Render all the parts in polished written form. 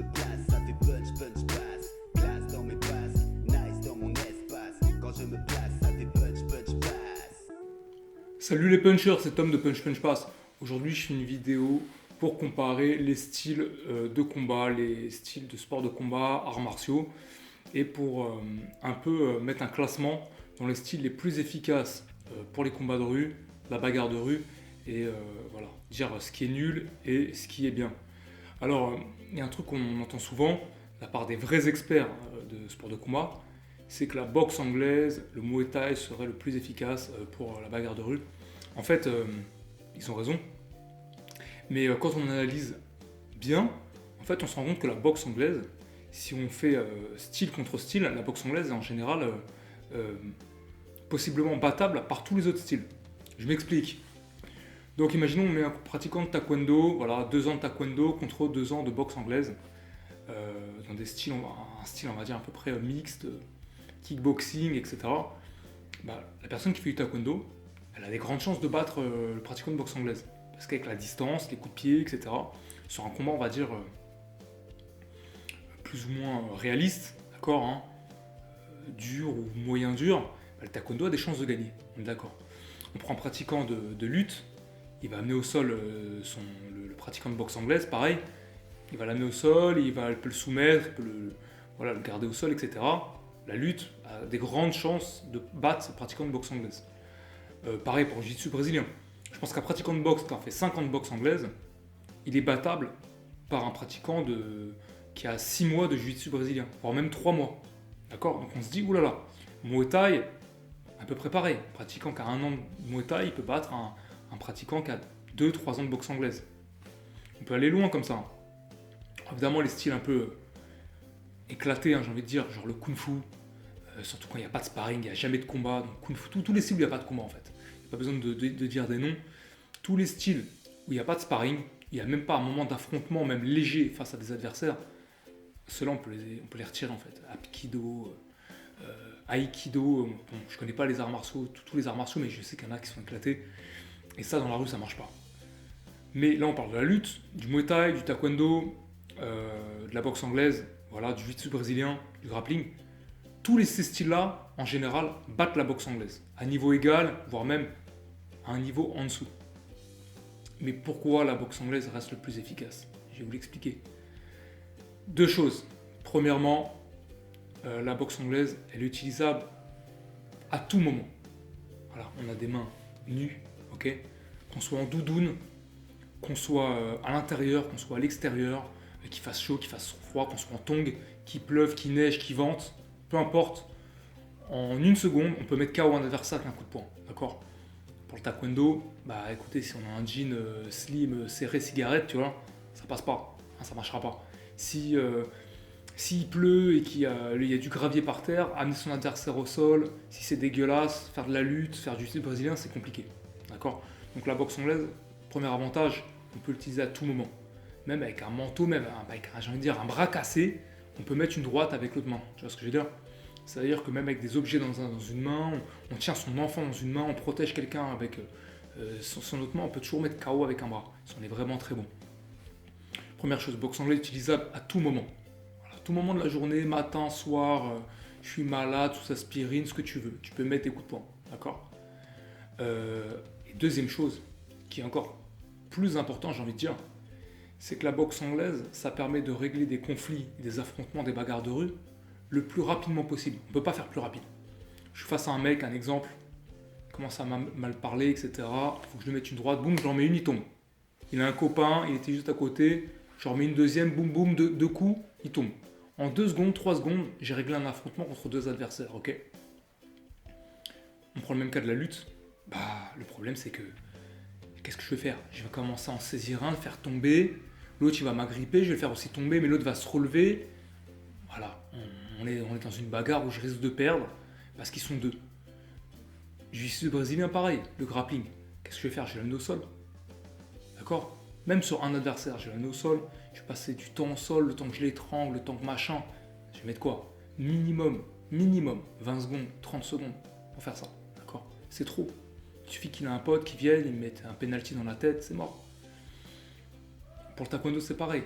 me place, ça fait punch, punch, passe. Classe dans mes passes, nice dans mon espace. Quand je me place, ça fait punch, punch, passe. Salut les punchers, c'est Tom de Punch Punch Pass. Aujourd'hui, je fais une vidéo pour comparer les styles de combat, les styles de sport de combat, arts martiaux, et pour un peu mettre un classement dans les styles les plus efficaces pour les combats de rue, la bagarre de rue, et voilà, dire ce qui est nul et ce qui est bien. Alors, il y a un truc qu'on entend souvent, de la part des vrais experts de sport de combat, c'est que la boxe anglaise, le Muay Thai serait le plus efficace pour la bagarre de rue. En fait, ils ont raison. Mais quand on analyse bien, en fait, on se rend compte que la boxe anglaise, si on fait style contre style, la boxe anglaise est en général possiblement battable par tous les autres styles. Je m'explique. Donc imaginons on met un pratiquant de taekwondo, voilà, 2 ans de taekwondo contre 2 ans de boxe anglaise, dans des styles, un style on va dire à peu près mixte, kickboxing, etc. Bah, la personne qui fait du taekwondo, elle a des grandes chances de battre le pratiquant de boxe anglaise. Parce qu'avec la distance, les coups de pied, etc., sur un combat, on va dire, plus ou moins réaliste, d'accord, hein, dur ou moyen dur, bah, le taekwondo a des chances de gagner, on est d'accord. On prend un pratiquant de lutte, il va amener au sol le pratiquant de boxe anglaise, pareil, il va l'amener au sol, il peut le soumettre, il peut le garder au sol, etc. La lutte a des grandes chances de battre ce pratiquant de boxe anglaise. Pareil pour le jiu-jitsu brésilien. Je pense qu'un pratiquant de boxe qui a fait 5 ans de boxe anglaise, il est battable par un pratiquant qui a 6 mois de jiu-jitsu brésilien, voire même 3 mois. D'accord. Donc on se dit, oulala, Muay Thai, à peu près pareil. Un pratiquant qui a 1 an de Muay Thai, il peut battre un pratiquant qui a 2-3 ans de boxe anglaise. On peut aller loin comme ça. Évidemment, les styles un peu éclatés, hein, j'ai envie de dire, genre le kung-fu, surtout quand il n'y a pas de sparring, il n'y a jamais de combat. Donc kung-fu, tous les styles où il n'y a pas de combat en fait. Il n'y a pas besoin de dire des noms. Tous les styles où il n'y a pas de sparring, il n'y a même pas un moment d'affrontement, même léger, face à des adversaires, ceux-là on peut les retirer en fait. Aikido, Aikido, bon, je connais pas les arts martiaux, tous les arts martiaux, mais je sais qu'il y en a qui sont éclatés. Et ça, dans la rue, ça marche pas. Mais là, on parle de la lutte, du Muay Thai, du Taekwondo, de la boxe anglaise, voilà, du jiu-jitsu brésilien, du grappling. Tous ces styles-là, en général, battent la boxe anglaise, à niveau égal, voire même à un niveau en dessous. Mais pourquoi la boxe anglaise reste le plus efficace? Je vais vous l'expliquer. 2 choses. Premièrement, la boxe anglaise, elle est utilisable à tout moment. Voilà, on a des mains nues, ok? Qu'on soit en doudoune, qu'on soit à l'intérieur, qu'on soit à l'extérieur, qu'il fasse chaud, qu'il fasse froid, qu'on soit en tongs, qu'il pleuve, qu'il neige, qu'il vente, peu importe. En 1 seconde, on peut mettre KO un adversaire avec un coup de poing, d'accord? Pour le taekwondo, bah écoutez, si on a un jean slim, serré, cigarette, tu vois, ça passe pas, hein, ça marchera pas. S'il pleut et qu'il y a du gravier par terre, amener son adversaire au sol, si c'est dégueulasse, faire de la lutte, faire du jiu-jitsu brésilien, c'est compliqué, d'accord? Donc la boxe anglaise, premier avantage, on peut l'utiliser à tout moment. Même avec un manteau, même avec j'ai envie de dire, un bras cassé, on peut mettre une droite avec l'autre main, tu vois ce que je veux dire? C'est-à-dire que même avec des objets dans une main, on tient son enfant dans une main, on protège quelqu'un avec son autre main, on peut toujours mettre KO avec un bras, si on est vraiment très bon. Première chose, boxe anglaise utilisable à tout moment. Voilà, à tout moment de la journée, matin, soir, je suis malade, sous aspirine, ce que tu veux. Tu peux mettre tes coups de poing, d'accord? Et deuxième chose, qui est encore plus important, j'ai envie de dire, c'est que la boxe anglaise, ça permet de régler des conflits, des affrontements, des bagarres de rue, le plus rapidement possible. On ne peut pas faire plus rapide. Je suis face à un mec, un exemple, il commence à mal parler, etc. Il faut que je lui mette une droite, boum, je lui en mets une, il tombe. Il a un copain, il était juste à côté, je lui en mets une deuxième, boum, boum, 2 coups, il tombe. En 2 secondes, 3 secondes, j'ai réglé un affrontement contre 2 adversaires, ok? On prend le même cas de la lutte. Bah, le problème c'est que, qu'est-ce que je vais faire? Je vais commencer à en saisir un, le faire tomber, l'autre il va m'agripper, je vais le faire aussi tomber, mais l'autre va se relever. Voilà, on est dans une bagarre où je risque de perdre parce qu'ils sont 2. Jiu-jitsu brésilien, pareil, le grappling. Qu'est-ce que je vais faire? Je vais l'amener au sol. D'accord? Même sur un adversaire, je vais l'amener au sol, je vais passer du temps au sol, le temps que je l'étrangle, le temps que machin. Je vais mettre quoi? Minimum, 20 secondes, 30 secondes pour faire ça. D'accord? C'est trop. Il suffit qu'il ait un pote qui vienne, il me mette un penalty dans la tête, c'est mort. Pour le taekwondo, c'est pareil.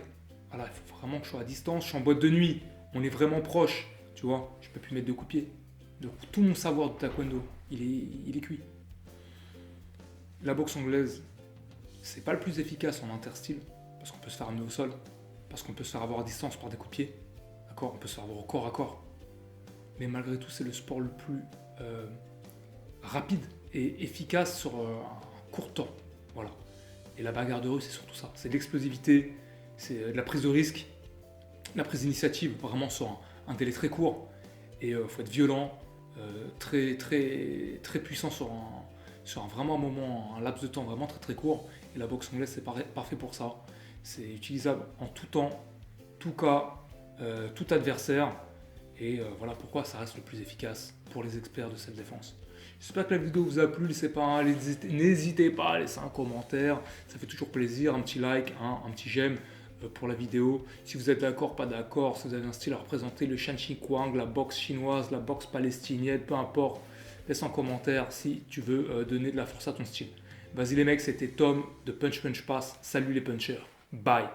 Voilà, il faut vraiment que je sois à distance. Je suis en boîte de nuit, on est vraiment proche, tu vois. Je peux plus mettre de coups de pied. Donc tout mon savoir de taekwondo, il est cuit. La boxe anglaise, c'est pas le plus efficace en interstyle, parce qu'on peut se faire amener au sol, parce qu'on peut se faire avoir à distance par des coups de pied, d'accord, on peut se faire avoir au corps à corps. Mais malgré tout, c'est le sport le plus rapide et efficace sur un court temps. Voilà. Et la bagarre de rue, c'est surtout ça. C'est de l'explosivité, c'est de la prise de risque, la prise d'initiative, vraiment sur un délai très court. Et il faut être violent, très, très, très puissant sur vraiment un moment, un laps de temps vraiment très très court. Et la boxe anglaise, c'est parfait pour ça. C'est utilisable en tout temps, tout cas, tout adversaire. Et voilà pourquoi ça reste le plus efficace pour les experts de cette défense. J'espère que la vidéo vous a plu. N'hésitez pas à laisser un commentaire. Ça fait toujours plaisir. Un petit like, un petit j'aime pour la vidéo. Si vous êtes d'accord, pas d'accord, si vous avez un style à représenter, le Shan Shi Kuang, la boxe chinoise, la boxe palestinienne, peu importe, laisse un commentaire si tu veux donner de la force à ton style. Vas-y les mecs, c'était Tom de Punch Punch Pass. Salut les punchers. Bye.